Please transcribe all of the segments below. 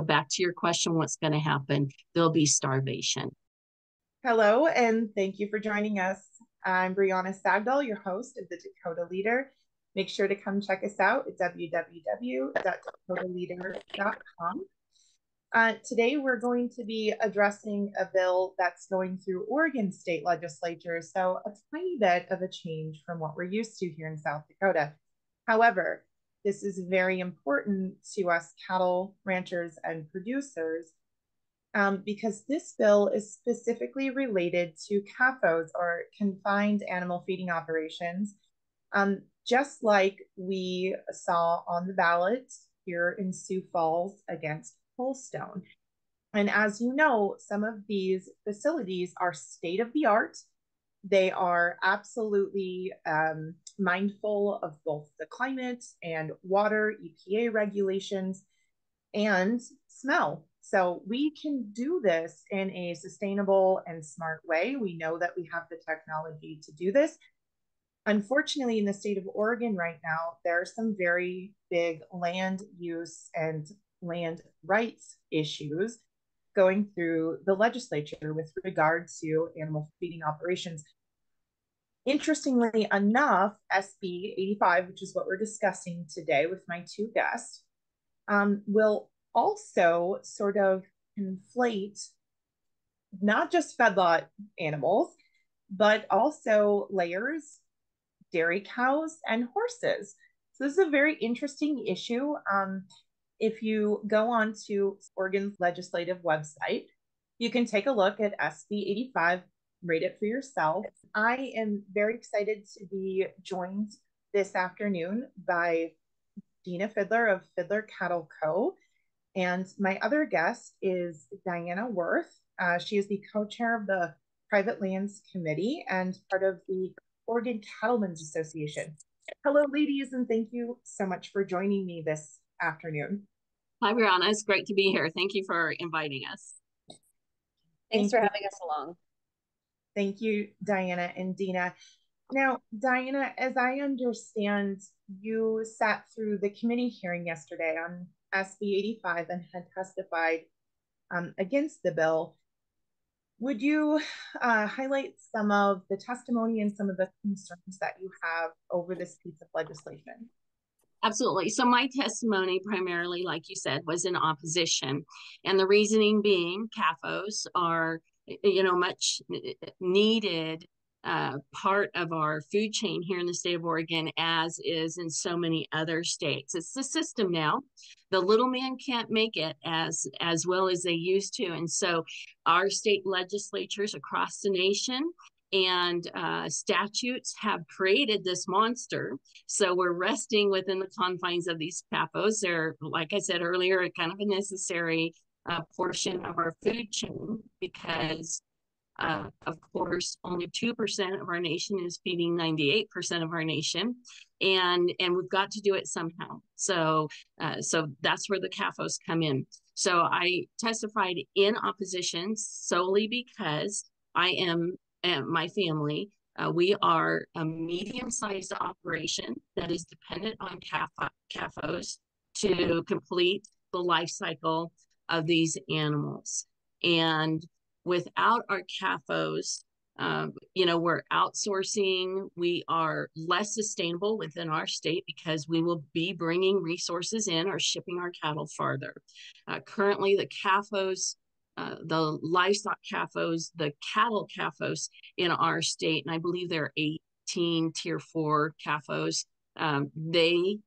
back to your question, what's going to happen? There'll be starvation. Hello, and thank you for joining us. I'm Brianna Sagdahl, your host of the Dakota Leader. Make sure to come check us out at www.dakotaleader.com. Today, we're going to be addressing a bill that's going through Oregon state legislature, so a tiny bit of a change from what we're used to here in South Dakota. However, this is very important to us cattle ranchers and producers because this bill is specifically related to CAFOs, or confined animal feeding operations, just like we saw on the ballot here in Sioux Falls against Holstone. And as you know, some of these facilities are state of the art. They are absolutely mindful of both the climate and water, EPA regulations, and smell. So we can do this in a sustainable and smart way. We know that we have the technology to do this. Unfortunately, in the state of Oregon right now, there are some very big land use and land rights issues going through the legislature with regard to animal feeding operations. Interestingly enough, SB 85, which is what we're discussing today with my two guests, will also sort of conflate not just feedlot animals, but also layers, dairy cows, and horses. So this is a very interesting issue. If you go on to Oregon's legislative website, you can take a look at SB 85, read it for yourself. I am very excited to be joined this afternoon by Dina Fiddler of Fiddler Cattle Co. And my other guest is Diana Worth. She is the co-chair of the Private Lands Committee and part of the Oregon Cattlemen's Association. Hello, ladies, and thank you so much for joining me this afternoon. Hi, Brianna. It's great to be here. Thank you for inviting us. Thanks for having us along. Thank you, Diana and Dina. Now, Diana, as I understand, you sat through the committee hearing yesterday on SB 85 and had testified against the bill. Would you highlight some of the testimony and some of the concerns that you have over this piece of legislation? Absolutely. So my testimony primarily, like you said, was in opposition. And the reasoning being CAFOs are, much needed part of our food chain here in the state of Oregon, as is in so many other states. It's the system now. The little man can't make it as well as they used to. And so our state legislatures across the nation and statutes have created this monster. So we're resting within the confines of these CAFOs. They're, like I said earlier, kind of a necessary portion of our food chain because of course, only 2% of our nation is feeding 98% of our nation, and we've got to do it somehow. So that's where the CAFOs come in. So I testified in opposition solely because I am, and my family, we are a medium-sized operation that is dependent on CAFOs to complete the life cycle of these animals. And without our CAFOs, we're outsourcing. We are less sustainable within our state because we will be bringing resources in or shipping our cattle farther. Currently, the CAFOs, the livestock CAFOs, the cattle CAFOs in our state, and I believe there are 18 Tier 4 CAFOs, they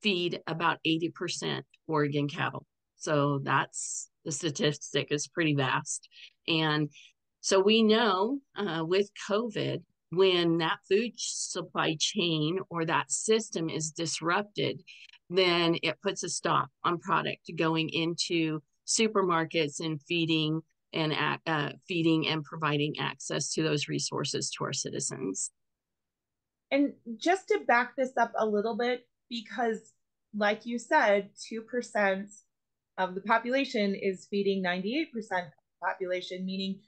feed about 80% Oregon cattle. So the statistic is pretty vast. And so we know with COVID, when that food supply chain or that system is disrupted, then it puts a stop on product going into supermarkets and feeding and providing access to those resources to our citizens. And just to back this up a little bit, because like you said, 2% of the population is feeding 98% of the population, meaning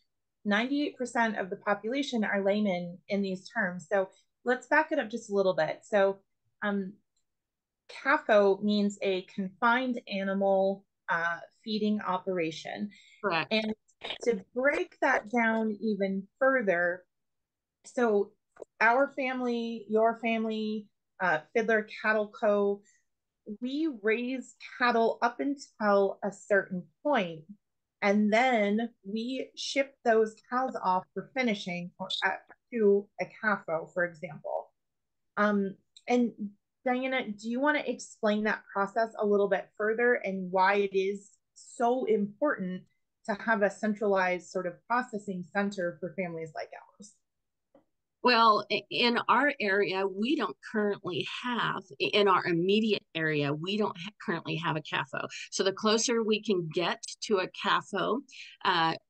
98% of the population are laymen in these terms. So let's back it up just a little bit. So CAFO means a confined animal feeding operation. Correct. And to break that down even further, so our family, your family, Fiddler Cattle Co., we raise cattle up until a certain point, and then we ship those cows off for finishing to a CAFO, for example. And Diana, do you want to explain that process a little bit further and why it is so important to have a centralized sort of processing center for families like ours? Well, in our area, we don't currently have, in our immediate area, we don't currently have a CAFO. So the closer we can get to a CAFO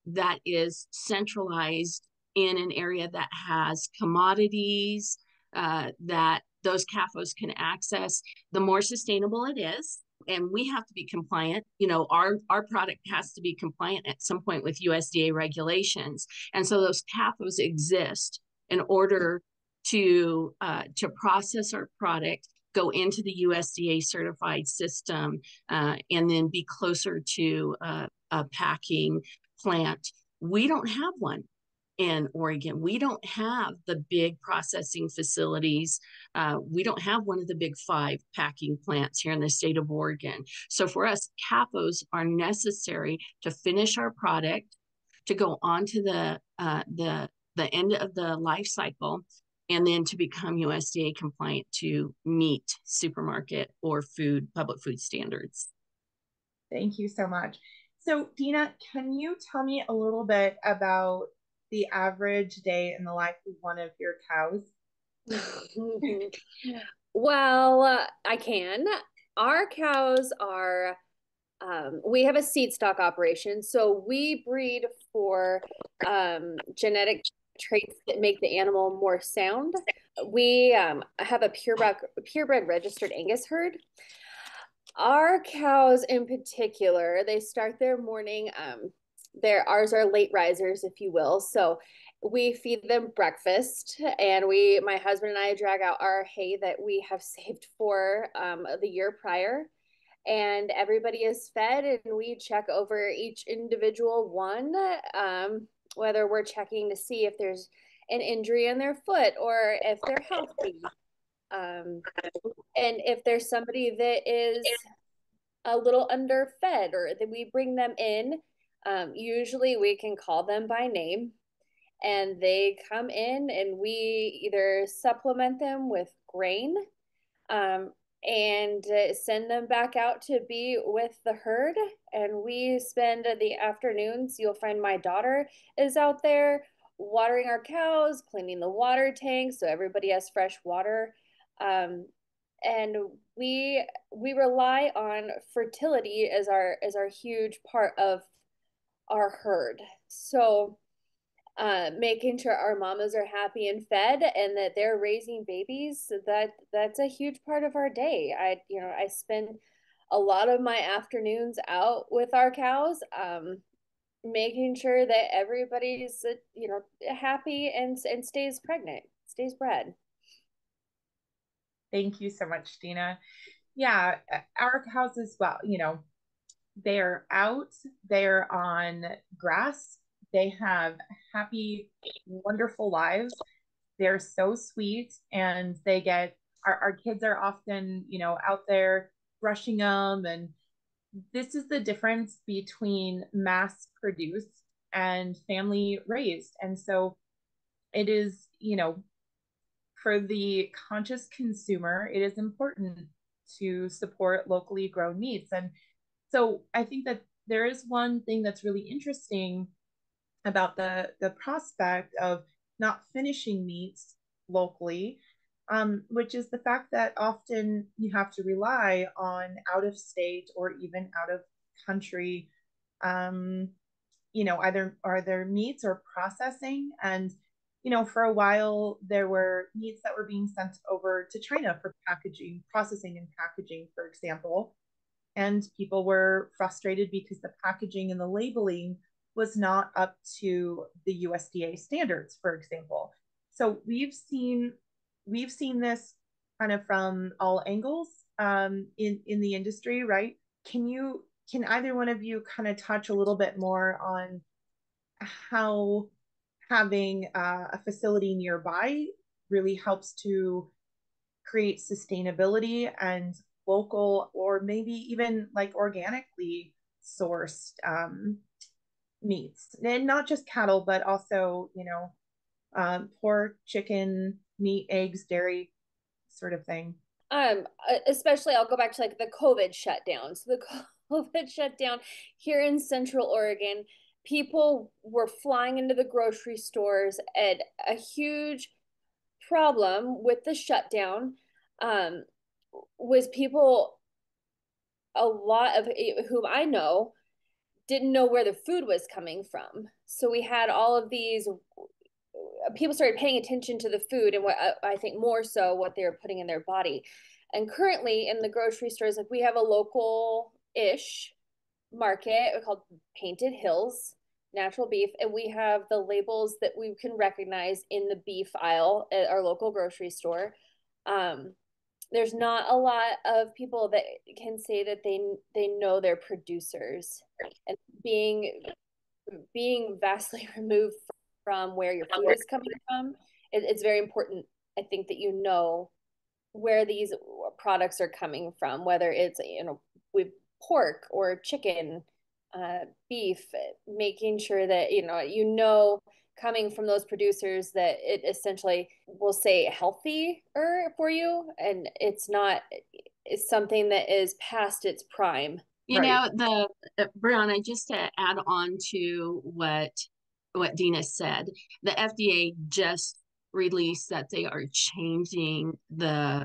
that is centralized in an area that has commodities that those CAFOs can access, the more sustainable it is. And we have to be compliant. You know, our product has to be compliant at some point with USDA regulations. And so those CAFOs exist in order to process our product, go into the USDA certified system, and then be closer to a packing plant. We don't have one in Oregon. We don't have the big processing facilities. We don't have one of the big 5 packing plants here in the state of Oregon. So for us, CAFOs are necessary to finish our product, to go on to the end of the life cycle, and then to become USDA compliant to meet supermarket or public food standards. Thank you so much. So Dina, can you tell me a little bit about the average day in the life of one of your cows? Well, I can. Our cows are, we have a seed stock operation. So we breed for genetic traits that make the animal more sound. We have a purebred registered Angus herd. Our cows in particular, they start their morning, ours are late risers, if you will. So we feed them breakfast, and my husband and I drag out our hay that we have saved for the year prior, and everybody is fed, and we check over each individual one, whether we're checking to see if there's an injury in their foot or if they're healthy. And if there's somebody that is a little underfed, or that we bring them in, usually we can call them by name, and they come in, and we either supplement them with grain, and send them back out to be with the herd. And we spend the afternoons, you'll find my daughter is out there watering our cows, cleaning the water tanks so everybody has fresh water. And we rely on fertility as our huge part of our herd. So making sure our mamas are happy and fed, and that they're raising babies, that's a huge part of our day. I spend a lot of my afternoons out with our cows, making sure that everybody's happy and stays bred. Thank you so much, Dina. Yeah, our cows as well, they're out, they're on grass, they have happy, wonderful lives. They're so sweet, and our kids are often, out there brushing them. And this is the difference between mass produced and family raised. And so it is, for the conscious consumer, it is important to support locally grown meats. And so I think that there is one thing that's really interesting about the prospect of not finishing meats locally, which is the fact that often you have to rely on out of state or even out of country, either are there meats or processing. And for a while, there were meats that were being sent over to China for packaging, processing and packaging, for example. And people were frustrated because the packaging and the labeling was not up to the USDA standards, for example. So we've seen this kind of from all angles. in the industry, right? Can either one of you kind of touch a little bit more on how having a facility nearby really helps to create sustainability and local, or maybe even like organically sourced meats, and not just cattle, but also, pork, chicken, meat, eggs, dairy, sort of thing. Especially I'll go back to like the COVID shutdown. So the COVID shutdown here in Central Oregon, people were flying into the grocery stores, and a huge problem with the shutdown um, was people, a lot of whom I know, didn't know where the food was coming from. So we had all of these people started paying attention to the food, and what I think more so what they were putting in their body. And currently in the grocery stores, like we have a local-ish market called Painted Hills Natural Beef, and we have the labels that we can recognize in the beef aisle at our local grocery store. There's not a lot of people that can say that they know their producers, and being vastly removed from where your food is coming from, it's very important, I think, that you know where these products are coming from, whether it's, with pork or chicken, beef, making sure that, coming from those producers that it essentially will say healthier for you, and it's something that is past its prime. Right. Brianna, just to add on to what Dina said, the FDA just released that they are changing the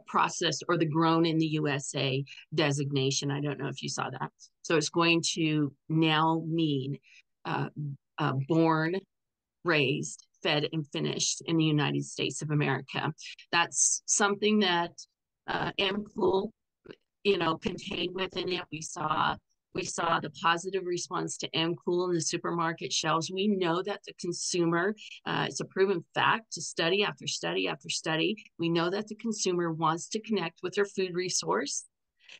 process, or the grown in the USA designation. I don't know if you saw that. So it's going to now mean born, raised, fed, and finished in the United States of America. That's something that MCOOL, contained within it. We saw the positive response to MCOOL in the supermarket shelves. We know that the consumer, it's a proven fact, to study after study after study, we know that the consumer wants to connect with their food resource,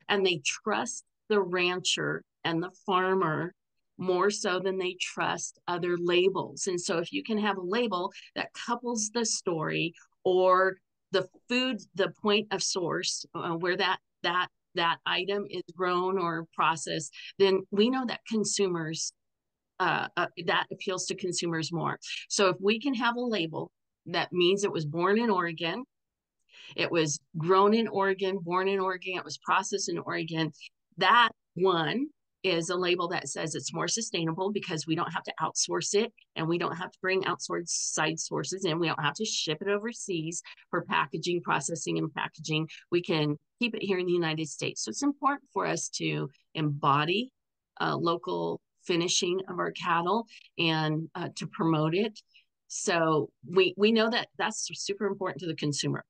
and they trust the rancher and the farmer more so than they trust other labels. And so if you can have a label that couples the story or the food, the point of source, where that item is grown or processed, then we know that consumers, that appeals to consumers more. So if we can have a label that means it was born in Oregon, it was grown in Oregon, born in Oregon, it was processed in Oregon, that one is a label that says it's more sustainable because we don't have to outsource it, and we don't have to bring outsourced side sources in. We don't have to ship it overseas for packaging, processing, and packaging. We can keep it here in the United States. So it's important for us to embody local finishing of our cattle, and to promote it. So we know that that's super important to the consumer.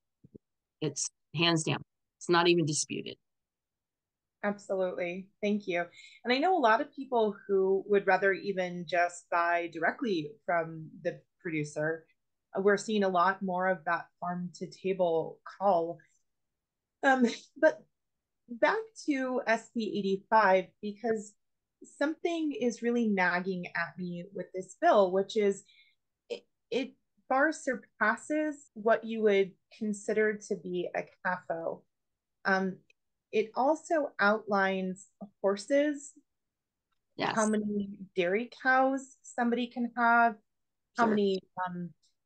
It's hands down. It's not even disputed. Absolutely. Thank you. And I know a lot of people who would rather even just buy directly from the producer. We're seeing a lot more of that farm to table call. But back to SB 85, because something is really nagging at me with this bill, which is it far surpasses what you would consider to be a CAFO. It also outlines horses, Yes. how many dairy cows somebody can have, how many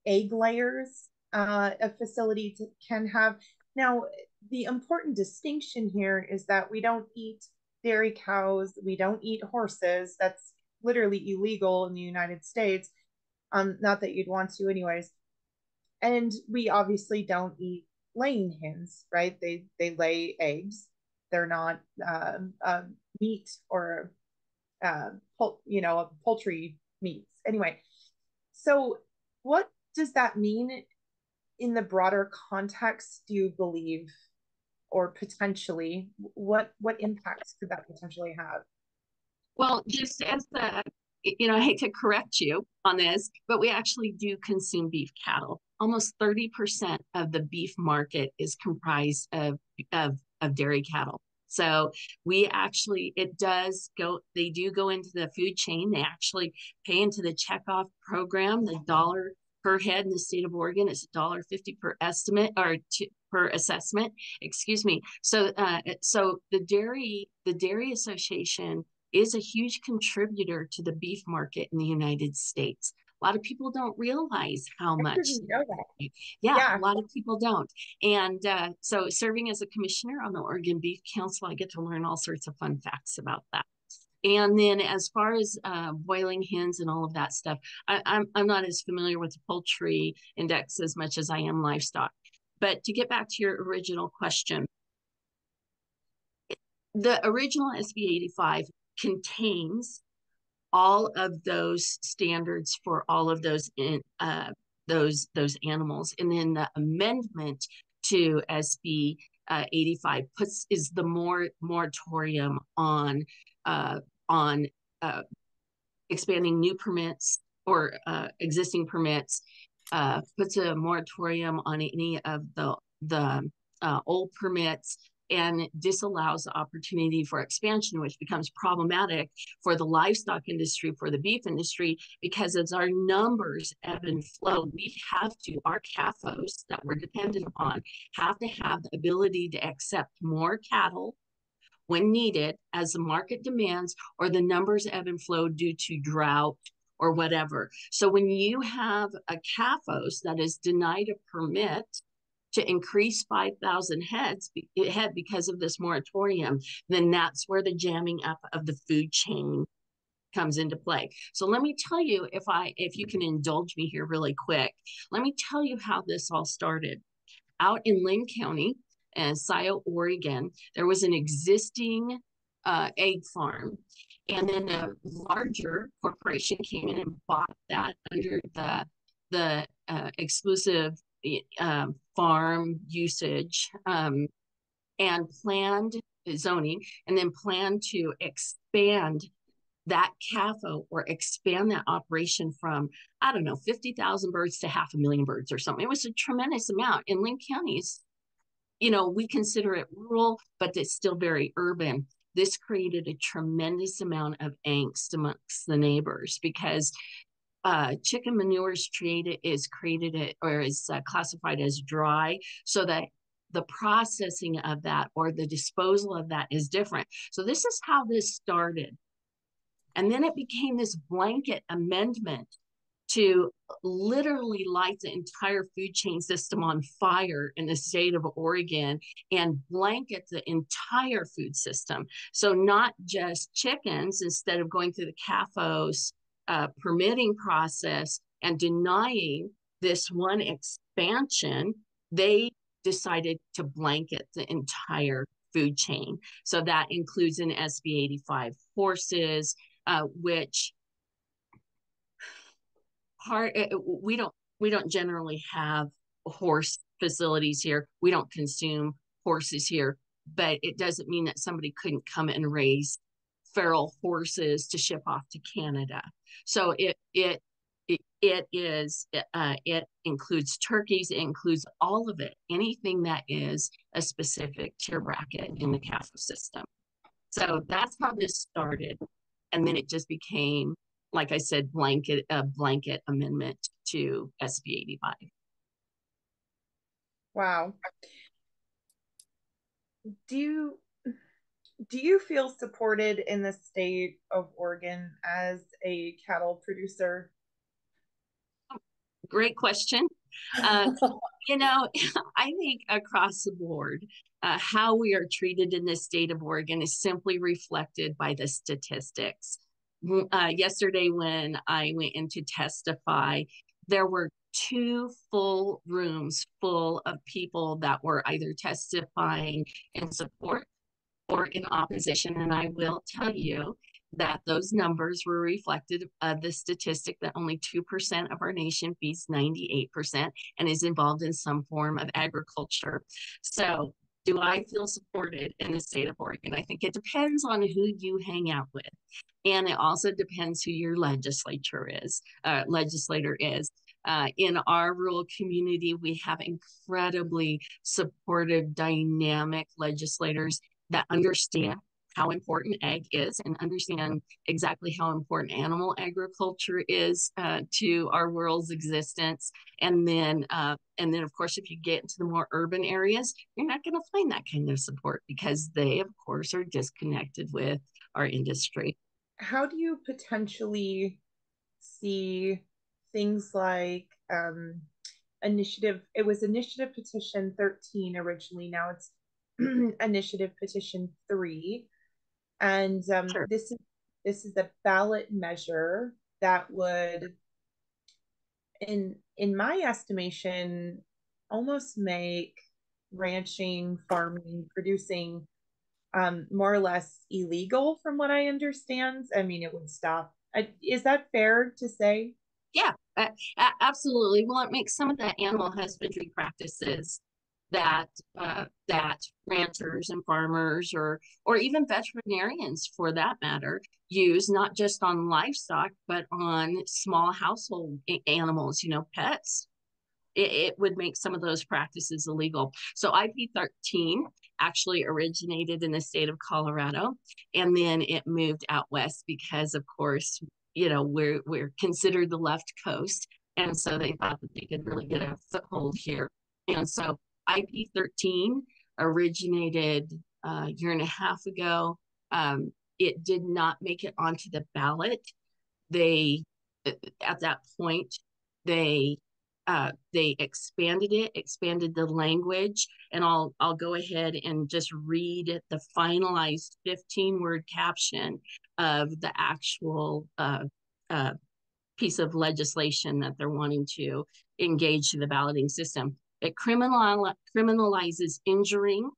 egg layers a facility can have. Now, the important distinction here is that we don't eat dairy cows, we don't eat horses. That's literally illegal in the United States. Not that you'd want to anyways. And we obviously don't eat laying hens, right? They lay eggs. They're not meat or poultry meats. Anyway, so what does that mean in the broader context, do you believe, or potentially, what impacts could that potentially have? Well, just as I hate to correct you on this, but we actually do consume beef cattle. Almost 30% of the beef market is comprised of dairy cattle. So we actually, they do go into the food chain. They actually pay into the checkoff program, the dollar per head in the state of Oregon. It's $1.50 per estimate or per assessment, excuse me. So, so the Dairy Association is a huge contributor to the beef market in the United States. A lot of people don't realize how much. Yeah, a lot of people don't. And so serving as a commissioner on the Oregon Beef Council, I get to learn all sorts of fun facts about that. And then as far as boiling hens and all of that stuff, I'm not as familiar with the poultry index as much as I am livestock. But to get back to your original question, the original SB 85 contains all of those standards for all of those those animals, and then the amendment to SB 85 is the moratorium on expanding new permits or existing permits, puts a moratorium on any of the old permits, and disallows the opportunity for expansion, which becomes problematic for the livestock industry, for the beef industry, because as our numbers ebb and flow, our CAFOs that we're dependent upon have to have the ability to accept more cattle when needed as the market demands, or the numbers ebb and flow due to drought or whatever. So when you have a CAFOs that is denied a permit to increase 5,000 head because of this moratorium, then that's where the jamming up of the food chain comes into play. So let me tell you, if you can indulge me here really quick, let me tell you how this all started. Out in Linn County and Scioto, Oregon, there was an existing egg farm, and then a larger corporation came in and bought that under the exclusive farm usage and planned zoning, and then planned to expand that CAFO or expand that operation from, I don't know, 50,000 birds to 500,000 birds or something. It was a tremendous amount. In Linn County's, we consider it rural, but it's still very urban. This created a tremendous amount of angst amongst the neighbors, because chicken manure is classified as dry, so that the processing of that or the disposal of that is different. So this is how this started. And then it became this blanket amendment to literally light the entire food chain system on fire in the state of Oregon and blanket the entire food system. So not just chickens, instead of going through the CAFO's permitting process and denying this one expansion, they decided to blanket the entire food chain. So that includes in SB 85 horses, which we don't generally have horse facilities here. We don't consume horses here, but it doesn't mean that somebody couldn't come and raise feral horses to ship off to Canada. So it includes turkeys, it includes all of it, anything that is a specific tier bracket in the CAFO system. So that's how this started, and then it just became, like I said, a blanket amendment to SB 85. Wow. Do you feel supported in the state of Oregon as a cattle producer? Great question. I think across the board, how we are treated in the state of Oregon is simply reflected by the statistics. Yesterday, when I went in to testify, there were 2 full rooms full of people that were either testifying in support or in opposition. And I will tell you that those numbers were reflected of the statistic that only 2% of our nation feeds 98% and is involved in some form of agriculture. So Do I feel supported in the state of Oregon? I think it depends on who you hang out with. And it also depends who your legislator is. In our rural community, we have incredibly supportive, dynamic legislators that understand how important ag is and understand exactly how important animal agriculture is to our world's existence. And then, of course, if you get into the more urban areas, you're not going to find that kind of support because they, of course, are disconnected with our industry. How do you potentially see things like it was initiative petition 13 originally, now it's initiative petition 3, and Sure. this is a ballot measure that would, in my estimation, almost make ranching, farming, producing more or less illegal, from what I understand. I mean, it would stop. Is that fair to say? Yeah, absolutely. Well, it makes some of the animal husbandry practices that that ranchers and farmers, or even veterinarians, for that matter, use not just on livestock but on small household animals. Pets. It would make some of those practices illegal. So IP 13 actually originated in the state of Colorado, and then it moved out west because, of course, we're considered the left coast, and so they thought that they could really get a foothold here. And so IP 13 originated a year and a half ago. It did not make it onto the ballot. They, at that point, they expanded the language, and I'll go ahead and just read the finalized 15-word caption of the actual piece of legislation that they're wanting to engage in the balloting system. It criminalizes injuring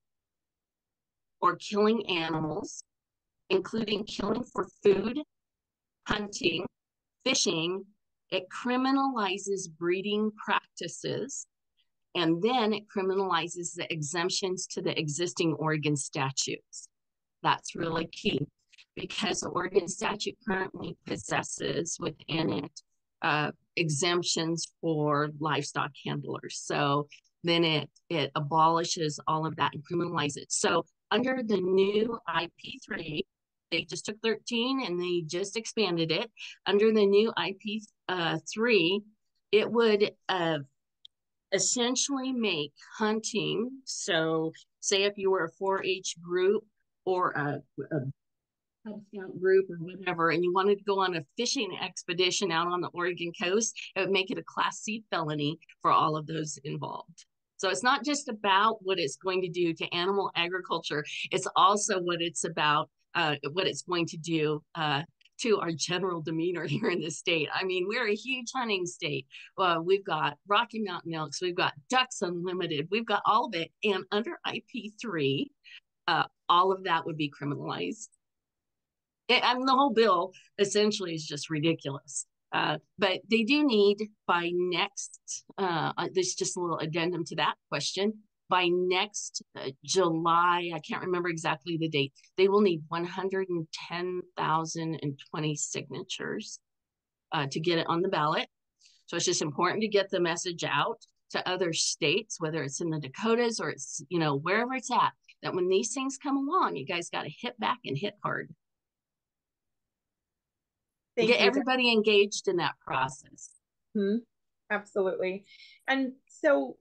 or killing animals, including killing for food, hunting, fishing. It criminalizes breeding practices, and then it criminalizes the exemptions to the existing Oregon statutes. That's really key, because the Oregon statute currently possesses within it exemptions for livestock handlers. So then it abolishes all of that and criminalizes it. So under the new IP3, they just took 13 and they just expanded it. Under the new IP3, it would essentially make hunting. So say if you were a 4-H group or a Cub Scout group or whatever, and you wanted to go on a fishing expedition out on the Oregon coast, it would make it a Class C felony for all of those involved. So it's not just about what it's going to do to animal agriculture. It's also what it's about, what it's going to do to our general demeanor here in the state. I mean, we're a huge hunting state. We've got Rocky Mountain Elks, we've got Ducks Unlimited, we've got all of it. And under IP3, all of that would be criminalized. I mean, the whole bill essentially is just ridiculous. But they do need by next, there's just a little addendum to that question. By next July, I can't remember exactly the date, they will need 110,020 signatures to get it on the ballot. So it's just important to get the message out to other states, whether it's in the Dakotas or it's, wherever it's at, that when these things come along, you guys got to hit back and hit hard. Get everybody engaged in that process. Absolutely. And so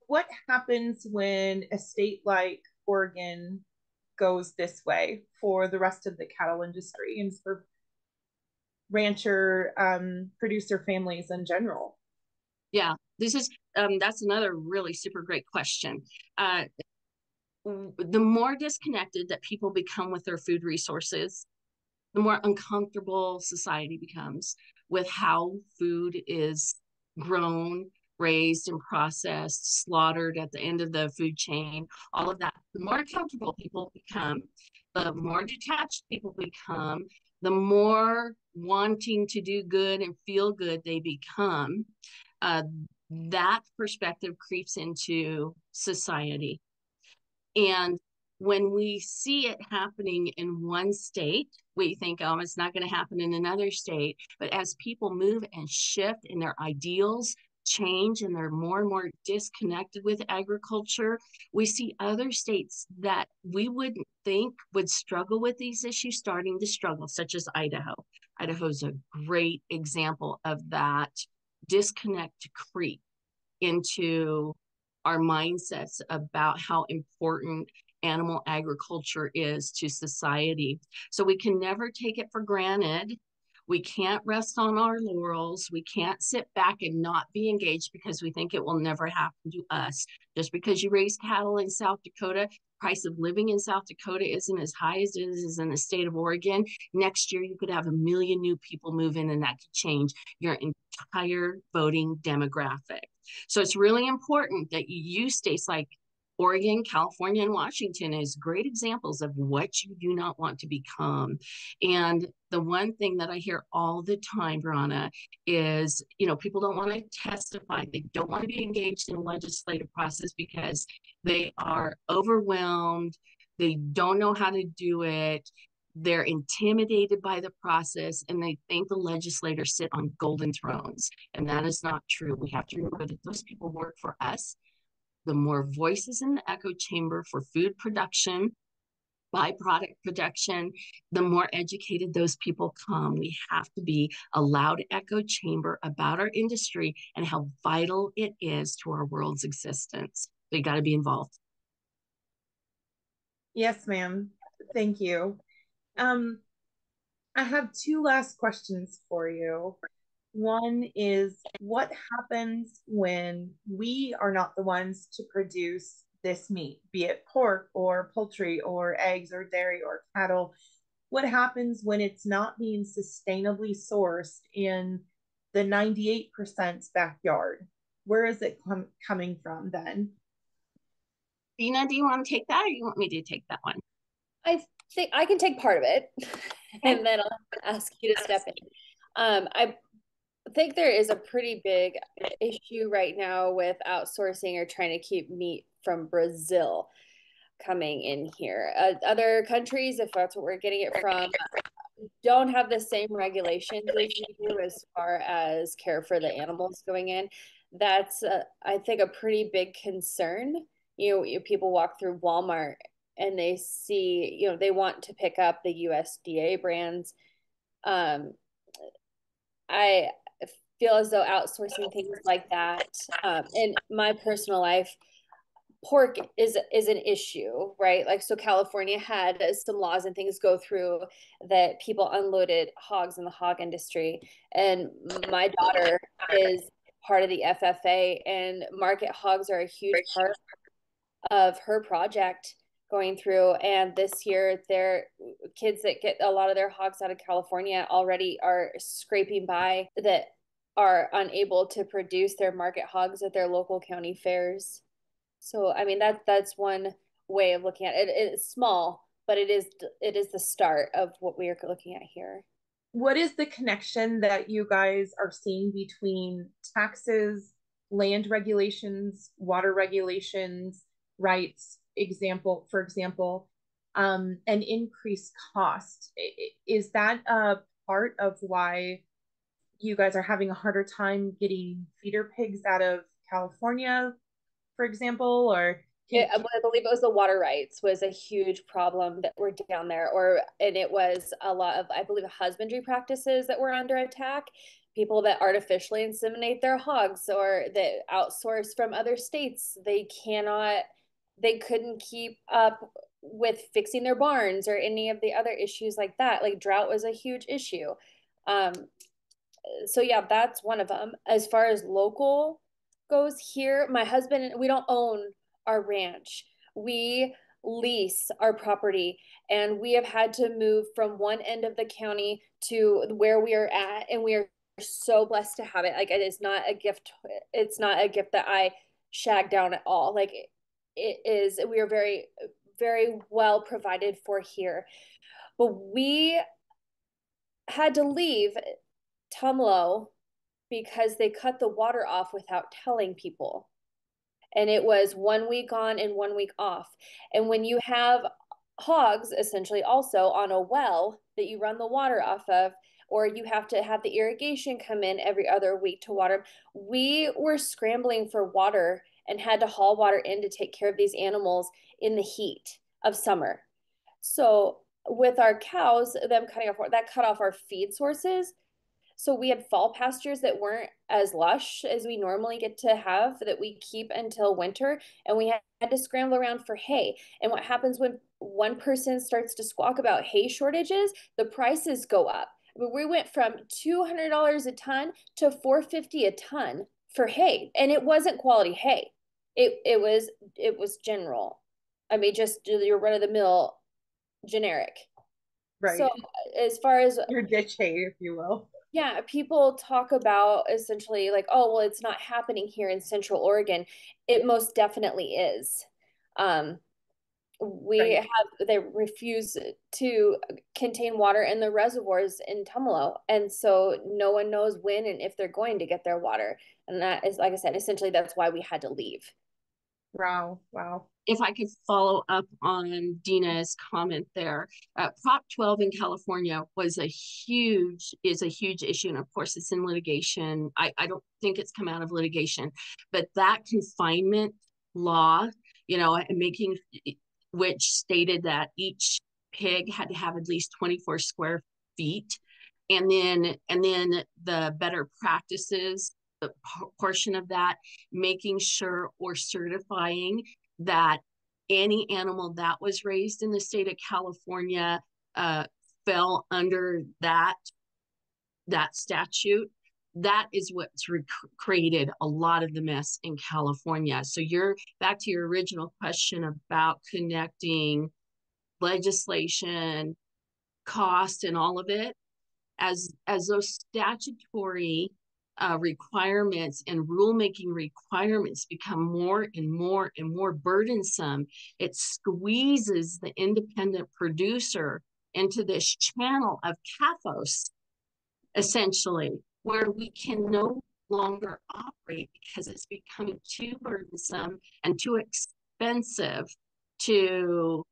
what happens when a state like Oregon goes this way for the rest of the cattle industry and for rancher producer families in general? Yeah, this is that's another really super great question. The more disconnected that people become with their food resources, the more uncomfortable society becomes with how food is grown, raised, and processed, slaughtered at the end of the food chain, all of that. The more comfortable people become, the more detached people become, the more wanting to do good and feel good they become. That perspective creeps into society. And when we see it happening in one state, we think, oh, it's not going to happen in another state. But as people move and shift and their ideals change and they're more and more disconnected with agriculture, we see other states that we wouldn't think would struggle with these issues starting to struggle, such as Idaho. Idaho's a great example of that disconnect to creep into our mindsets about how important animal agriculture is to society. So we can never take it for granted. We can't rest on our laurels. We can't sit back and not be engaged because we think it will never happen to us. Just because you raise cattle in South Dakota, price of living in South Dakota isn't as high as it is in the state of Oregon. Next year, you could have 1 million new people move in, and that could change your entire voting demographic. So it's really important that you use states like Oregon, California, and Washington as great examples of what you do not want to become. And the one thing that I hear all the time, Verona, is, people don't want to testify. They don't want to be engaged in the legislative process because they are overwhelmed. They don't know how to do it. They're intimidated by the process, and they think the legislators sit on golden thrones. And that is not true. We have to remember that those people work for us. The more voices in the echo chamber for food production, byproduct production, the more educated those people come. We have to be a loud echo chamber about our industry and how vital it is to our world's existence. So you got to be involved. Yes, ma'am. Thank you. I have two last questions for you. One is, what happens when we are not the ones to produce this meat, be it pork or poultry or eggs or dairy or cattle? What happens when it's not being sustainably sourced in the 98% backyard? Where is it coming from then? Dina, do you want to take that, or you want me to take that one? I think I can take part of it, and then I'll ask you to step in. I think there is a pretty big issue right now with outsourcing or trying to keep meat from Brazil coming in here. Other countries, if that's what we're getting it from, don't have the same regulations as we do as far as care for the animals going in. That's, I think, a pretty big concern. People walk through Walmart and they see, they want to pick up the USDA brands. I feel as though outsourcing things like that, in my personal life, pork is an issue, right? Like, so California had some laws and things go through that people unloaded hogs in the hog industry, and my daughter is part of the FFA, and market hogs are a huge part of her project going through. And this year, their kids that get a lot of their hogs out of California already are scraping by, that are unable to produce their market hogs at their local county fairs. So, I mean, that's one way of looking at it. It's small, but it is the start of what we are looking at here. What is the connection that you guys are seeing between taxes, land regulations, water regulations, rights, for example, and increased cost? Is that a part of why you guys are having a harder time getting feeder pigs out of California, for example? Or I believe it was the water rights was a huge problem that were down there, and it was a lot of, I believe, husbandry practices that were under attack. People that artificially inseminate their hogs or that outsource from other states, they couldn't keep up with fixing their barns or any of the other issues like that. Like, drought was a huge issue. So yeah, that's one of them. As far as local goes here, my husband, we don't own our ranch. We lease our property, and we have had to move from one end of the county to where we are at, and we are so blessed to have it. Like, it is not a gift. It's not a gift that I shag down at all. Like, it is, we are very, very well provided for here. But we had to leave Tumlo because they cut the water off without telling people. And it was 1 week on and 1 week off. And when you have hogs essentially also on a well that you run the water off of, or you have to have the irrigation come in every other week to water, we were scrambling for water and had to haul water in to take care of these animals in the heat of summer. So with our cows, them cutting off, that cut off our feed sources. So we had fall pastures that weren't as lush as we normally get to have that we keep until winter. And we had to scramble around for hay. And what happens when one person starts to squawk about hay shortages, the prices go up. I mean, we went from $200 a ton to $450 a ton for hay. And it wasn't quality hay. It was general. I mean, just your run of the mill generic. Right. So as far as your ditch hay, if you will. yeah, people talk about essentially like, oh, well, it's not happening here in Central Oregon. It most definitely is. Um, Right. they refuse to contain water in the reservoirs in Tumalo. And so no one knows when and if they're going to get their water. And that is, like I said, essentially that's why we had to leave. Wow. Wow. If I could follow up on Dina's comment there, Prop 12 in California is a huge issue. And of course, it's in litigation. I don't think it's come out of litigation, but that confinement law, which stated that each pig had to have at least 24 square feet. And then the better practices, the portion of that, making sure or certifying that any animal that was raised in the state of California fell under that statute. That is what's created a lot of the mess in California. So you're back to your original question about connecting legislation, cost, and all of it. As those statutory requirements and rulemaking requirements become more and more and more burdensome, it squeezes the independent producer into this channel of CAFOs, essentially, where we can no longer operate because it's becoming too burdensome and too expensive to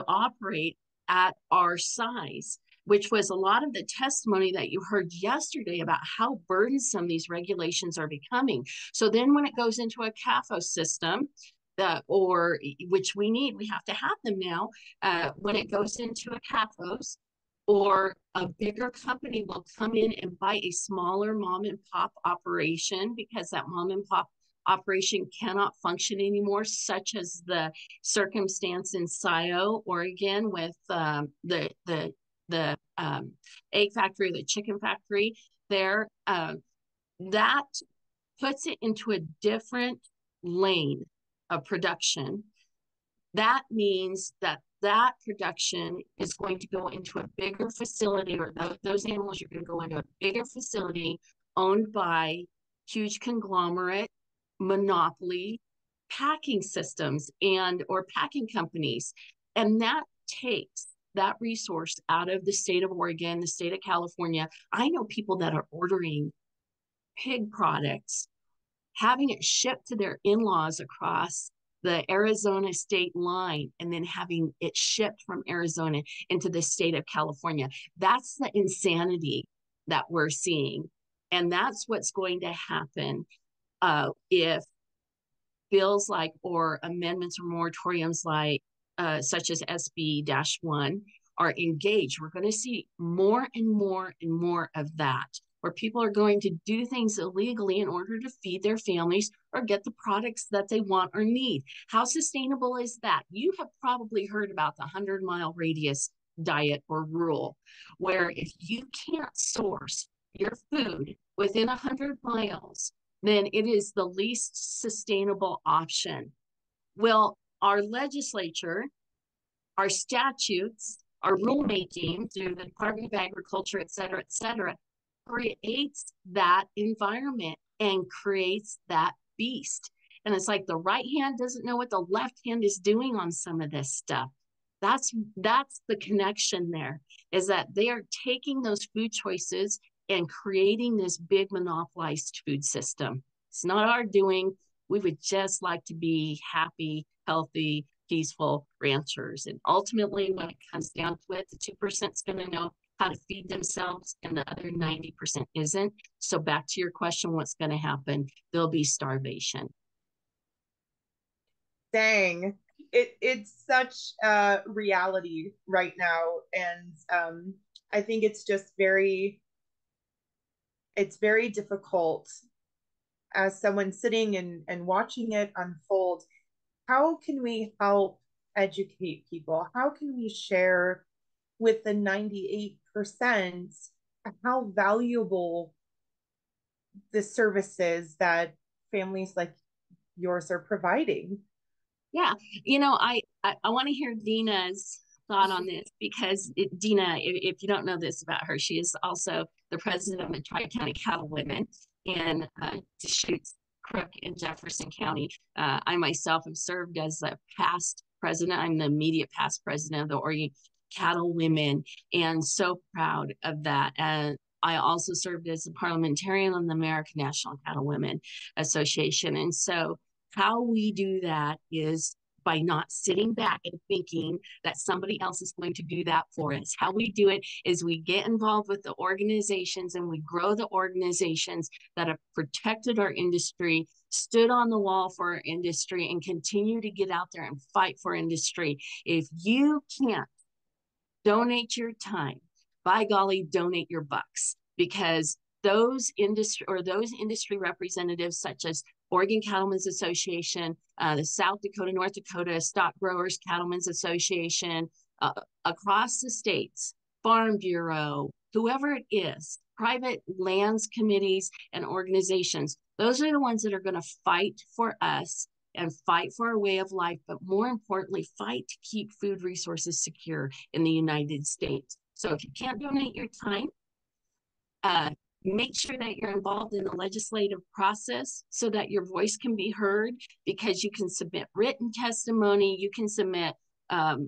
operate at our size, which was a lot of the testimony that you heard yesterday about how burdensome these regulations are becoming. So then when it goes into a CAFO system, which we have to have them now, when it goes into a CAFOs, or a bigger company will come in and buy a smaller mom and pop operation because that mom and pop operation cannot function anymore, such as the circumstance in Scio, Oregon, with the egg factory, the chicken factory there. That puts it into a different lane of production. That means that production is going to go into a bigger facility, or those animals are going to go into a bigger facility owned by huge conglomerate monopoly packing systems or packing companies. And that takes that resource out of the state of Oregon, the state of California. I know people that are ordering pig products, having it shipped to their in-laws across the Arizona state line, and then having it shipped from Arizona into the state of California. That's the insanity that we're seeing. And that's what's going to happen if bills like, or amendments or moratoriums like, such as SB-1 are engaged. We're going to see more and more and more of that, where people are going to do things illegally in order to feed their families or get the products that they want or need. How sustainable is that? You have probably heard about the 100-mile radius diet or rule, where if you can't source your food within 100 miles, then it is the least sustainable option. Well, our legislature, our statutes, our rulemaking through the Department of Agriculture, et cetera, creates that environment and creates that beast. And it's like the right hand doesn't know what the left hand is doing on some of this stuff. That's the connection there, is that they are taking those food choices and creating this big monopolized food system. It's not our doing. We would just like to be happy, healthy, peaceful ranchers. And ultimately, when it comes down to it, the 2% is going to know how to feed themselves and the other 90% isn't. So back to your question, what's going to happen? There'll be starvation. Dang. It's such a reality right now. And I think it's just it's very difficult as someone sitting and watching it unfold. How can we help educate people? How can we share with the 98% how valuable the services that families like yours are providing? Yeah, I want to hear Dina's thought on this because Dina, if you don't know this about her, she is also the president of Tri-County Cattle Women in Deschutes, Crook, and Jefferson County. I myself have served as a past president. I'm the immediate past president of the Oregon Cattle Women, and so proud of that. And I also served as a parliamentarian on the American National Cattle Women Association, and so how we do that is by not sitting back and thinking that somebody else is going to do that for us. How we do it is we get involved with the organizations and we grow the organizations that have protected our industry, stood on the wall for our industry, and continue to get out there and fight for industry. If you can't donate your time, by golly, donate your bucks, because those industry representatives such as Oregon Cattlemen's Association, the South Dakota, North Dakota Stock Growers Cattlemen's Association, across the states, Farm Bureau, whoever it is, private lands committees and organizations, those are the ones that are going to fight for us and fight for our way of life, but more importantly, fight to keep food resources secure in the United States. So if you can't donate your time, make sure that you're involved in the legislative process so that your voice can be heard, because you can submit written testimony, you can submit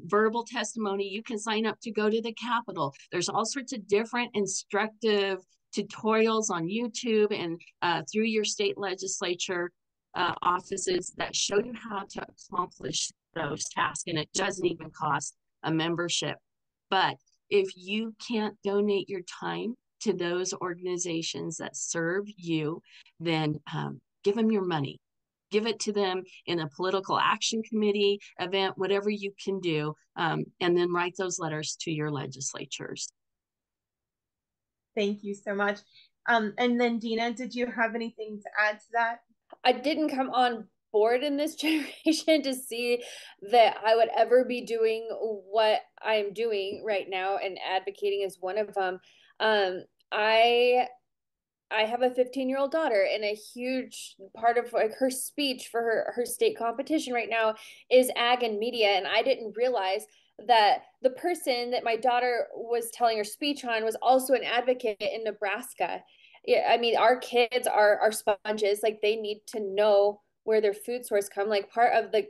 verbal testimony, you can sign up to go to the Capitol. There's all sorts of different instructive tutorials on YouTube and through your state legislature offices that show you how to accomplish those tasks, and it doesn't even cost a membership. But if you can't donate your time to those organizations that serve you, then give them your money. Give it to them in a political action committee event, whatever you can do, and then write those letters to your legislatures. Thank you so much. And then Dina, did you have anything to add to that? I didn't come on board in this generation to see that I would ever be doing what I'm doing right now, and advocating is one of them. I have a 15-year-old daughter, and a huge part of like her speech for her state competition right now is ag and media. And I didn't realize that the person that my daughter was telling her speech on was also an advocate in Nebraska. Yeah, I mean, our kids are sponges. Like, they need to know where their food source come. Like, part of the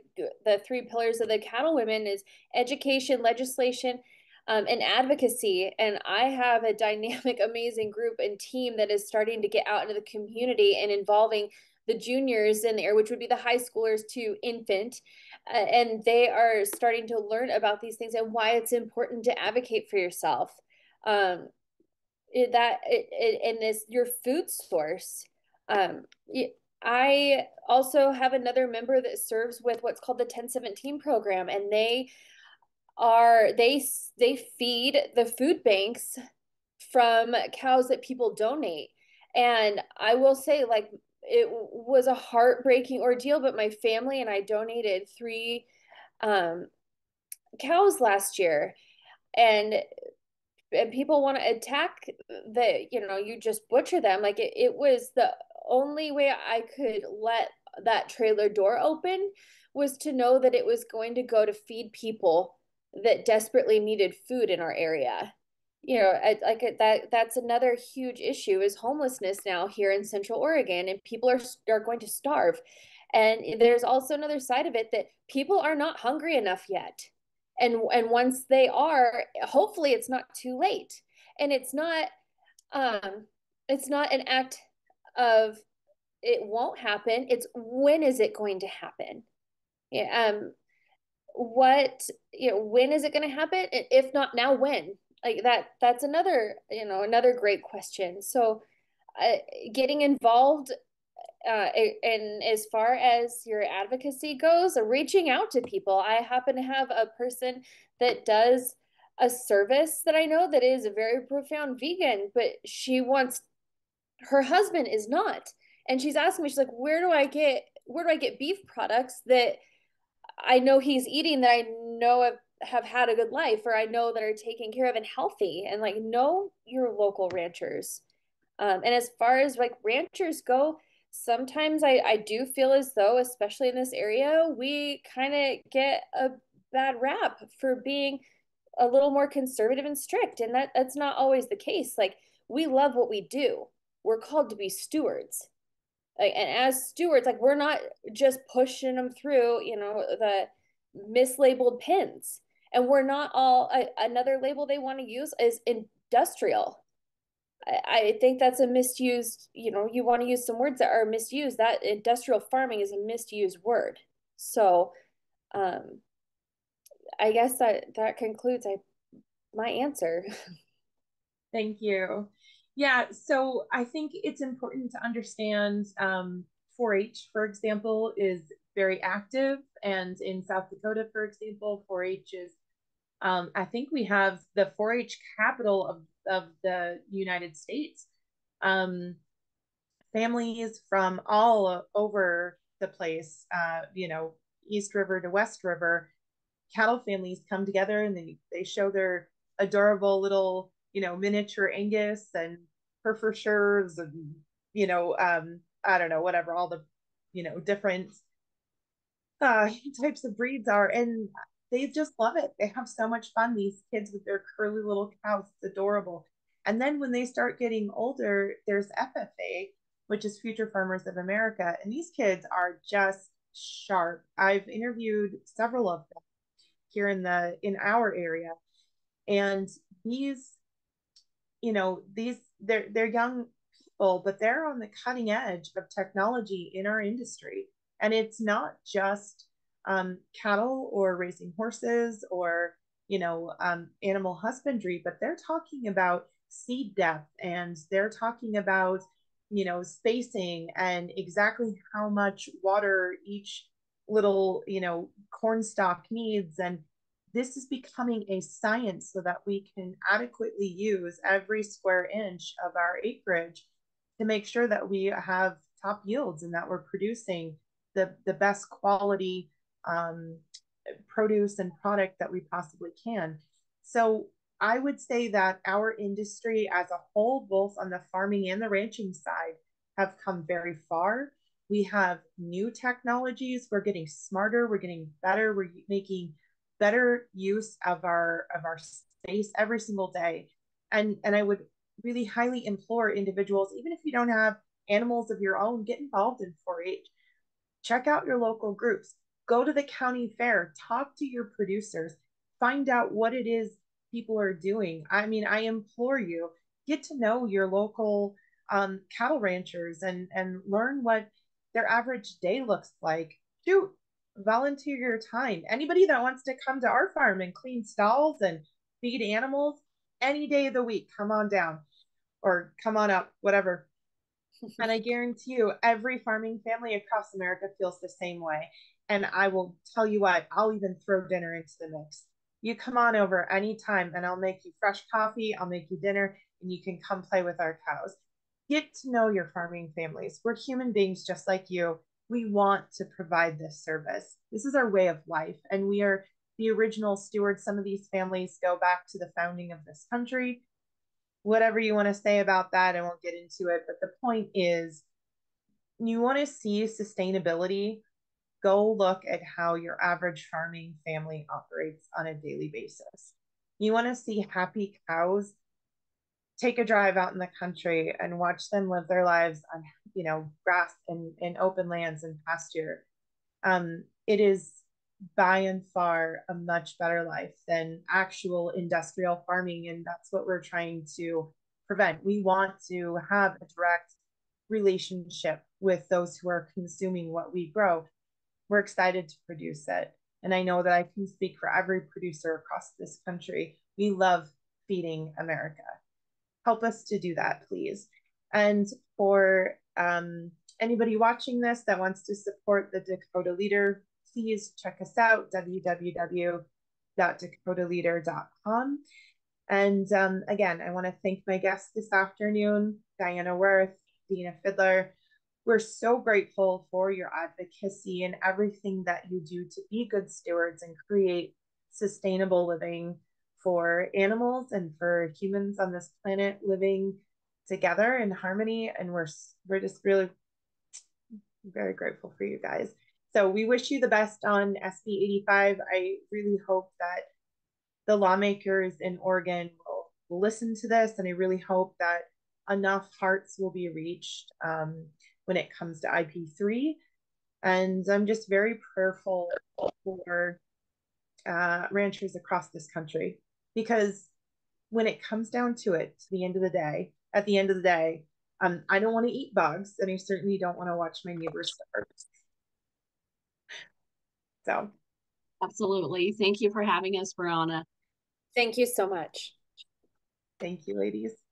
three pillars of the cattle women is education, legislation, and advocacy. And I have a dynamic, amazing group and team that is starting to get out into the community and involving the juniors in there, which would be the high schoolers to infant. And they are starting to learn about these things and why it's important to advocate for yourself. And this your food source. I also have another member that serves with what's called the 1017 program, and they feed the food banks from cows that people donate. And I will say, like, it was a heartbreaking ordeal, but my family and I donated 3 cows last year. And people want to attack you just butcher them. Like, it was the only way I could let that trailer door open was to know that it was going to go to feed people that desperately needed food in our area. That's another huge issue, is homelessness now here in Central Oregon, and people are going to starve. And there's also another side of it, that people are not hungry enough yet. And once they are, hopefully it's not too late. And it's not an act of it won't happen. It's when is it going to happen? Yeah, what, when is it going to happen? If not now, when? Like that's another, another great question. So uh, getting involved, and as far as your advocacy goes, reaching out to people. I happen to have a person that does a service that I know that is a very profound vegan, but her husband is not. And she's asking me, she's like, where do I get beef products that I know he's eating, that I know have had a good life, or I know that are taken care of and healthy, and like know your local ranchers. And as far as like ranchers go, sometimes I do feel as though, especially in this area, we kind of get a bad rap for being a little more conservative and strict. And that's not always the case. Like, we love what we do. We're called to be stewards. Like, and as stewards, like, we're not just pushing them through, the mislabeled pins. And we're not all, another label they want to use is industrial. I think that's a misused, you want to use some words that are misused. That industrial farming is a misused word. So I guess that concludes my answer. Thank you. Yeah, so I think it's important to understand 4-H, for example, is very active. And in South Dakota, for example, 4-H is, I think we have the 4-H capital of the United States. Families from all over the place, East River to West River, cattle families come together and they show their adorable little, miniature Angus and Herefordshires and, I don't know, whatever, all the, different types of breeds are. And they just love it. They have so much fun, these kids with their curly little cows. It's adorable. And then when they start getting older, there's FFA, which is Future Farmers of America. And these kids are just sharp. I've interviewed several of them here in our area. And these, they're young people, but they're on the cutting edge of technology in our industry. And it's not just cattle or raising horses or, animal husbandry, but they're talking about seed depth, and they're talking about, spacing and exactly how much water each little, corn stalk needs. And this is becoming a science so that we can adequately use every square inch of our acreage to make sure that we have top yields and that we're producing the best quality produce and product that we possibly can. So I would say that our industry as a whole, both on the farming and the ranching side, have come very far. We have new technologies. We're getting smarter. We're getting better. We're making better use of our space every single day. And I would really highly implore individuals, even if you don't have animals of your own, get involved in 4-H. Check out your local groups. Go to the county fair. Talk to your producers. Find out what it is people are doing. I mean, I implore you, get to know your local cattle ranchers and learn what their average day looks like. Shoot, volunteer your time. Anybody that wants to come to our farm and clean stalls and feed animals any day of the week, come on down or come on up, whatever. And I guarantee you, every farming family across America feels the same way. And I will tell you what, I'll even throw dinner into the mix. You come on over anytime and I'll make you fresh coffee, I'll make you dinner, and you can come play with our cows. Get to know your farming families. We're human beings just like you. We want to provide this service. This is our way of life, and we are the original stewards. Some of these families go back to the founding of this country. Whatever you want to say about that, I won't get into it. But the point is, you want to see sustainability, go look at how your average farming family operates on a daily basis. You want to see happy cows, take a drive out in the country and watch them live their lives on, grass and open lands and pasture. It is by and far a much better life than actual industrial farming. And that's what we're trying to prevent. We want to have a direct relationship with those who are consuming what we grow. We're excited to produce it. And I know that I can speak for every producer across this country. We love feeding America. Help us to do that, please. And for anybody watching this that wants to support the Dakota Leader, please check us out, www.dakotaleader.com. And again, I want to thank my guests this afternoon, Diana Worth, Dina Fiddler. We're so grateful for your advocacy and everything that you do to be good stewards and create sustainable living for animals and for humans on this planet living together in harmony. And we're just really very grateful for you guys. So we wish you the best on SB 85. I really hope that the lawmakers in Oregon will listen to this, and I really hope that enough hearts will be reached when it comes to IP3. And I'm just very prayerful for ranchers across this country, because when it comes down to it, at the end of the day, I don't want to eat bugs, and I certainly don't want to watch my neighbors starve. So, absolutely. Thank you for having us, Brianna. Thank you so much. Thank you, ladies.